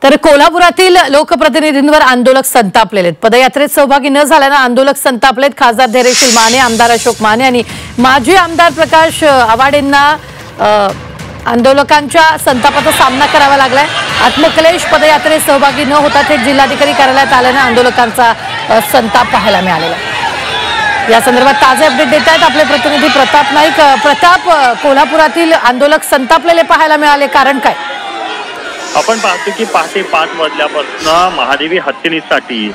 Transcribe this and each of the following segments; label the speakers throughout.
Speaker 1: तर कोल्हापुरातील लोकप्रतिनिधींवर आंदोलक संतापलेले आहेत। पदयात्रेत सहभागी न झाल्याने आंदोलक संतापलेत। खासदार धैर्यशील माने, आमदार अशोक माने आणि माजी आमदार प्रकाश आवाडेंना आंदोलकांच्या संतापाचा सामना करावा लागलाय। आत्मक्लेश पदयात्रेत सहभागी न होता थेट जिल्हाधिकारी कार्यालयात आल्याने आंदोलकांचा संताप पाहायला मिळालेला आहे। या संदर्भात ताजे अपडेट देत आहेत आपले प्रतिनिधी प्रताप नाईक। प्रताप, कोल्हापुरातील आंदोलक संतापलेले पाहायला मिळाले, कारण काय?
Speaker 2: आपण पाहतो की पहाटे 5 वाजल्यापासून महादेवी हत्तीसाठी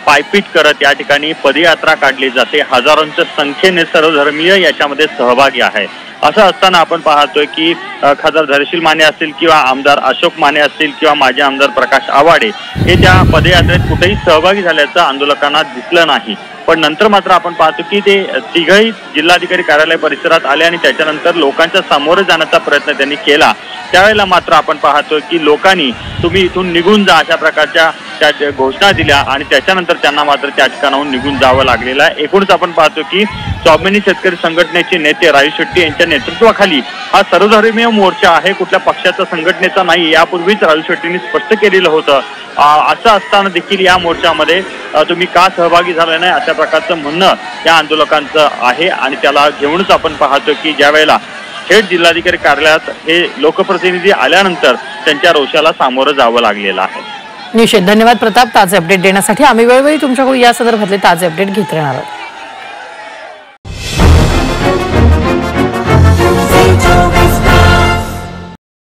Speaker 2: पायपीट करत या ठिकाणी पदयात्रा काढली जाते। हजारोंच्या संख्येने सर्वधर्मीय याच्यामध्ये सहभागी आहे। असं असताना आपण पाहतोय की खासदार धैर्यशील माने असतील किंवा आमदार अशोक माने असतील किंवा माजी आमदार प्रकाश आवाडे हे त्या पदयात्रेत कुठेही सहभागी झाल्याचं आंदोलकांना दिसलं नाही। पण नंतर मात्र आपण पाहतो की ते तिघही जिल्हाधिकारी कार्यालय परिसरात आले आणि त्याच्यानंतर लोकांच्या समोर जाण्याचा प्रयत्न त्यांनी केला। त्यावेळेला मात्र आपण पाहतोय की लोकांनी तुम्ही इथून निघून जा अशा प्रकारच्या त्या घोषणा दिल्या आणि त्याच्यानंतर त्यांना मात्र त्या ठिकाणाहून निघून जावं लागलेलं आहे। एकूणच आपण पाहतो की स्वाभिमानी शेतकरी संघटनेचे नेते राजू शेट्टी यांच्या नेतृत्वाखाली हा सर्वधर्मीय मोर्चा आहे, कुठल्या पक्षाचा संघटनेचा नाही। यापूर्वीच राजू शेट्टींनी स्पष्ट केलेलं होतं। असं असताना देखील या मोर्चामध्ये तुम्ही का सहभागी झाला नाही अशा प्रकारचं म्हणणं या आंदोलकांचं आहे आणि त्याला घेऊनच आपण पाहतो की ज्या वेळेला थेट जिल्हाधिकारी कार्यालयात हे लोकप्रतिनिधी आल्यानंतर त्यांच्या रोषाला सामोरं जावं लागलेलं आहे।
Speaker 1: निश्चित धन्यवाद प्रताप ताजे अपडेट देण्यासाठी। आम्ही वेळोवेळी तुमच्याकडून या संदर्भातले ताजे अपडेट घेत राहणार आहोत।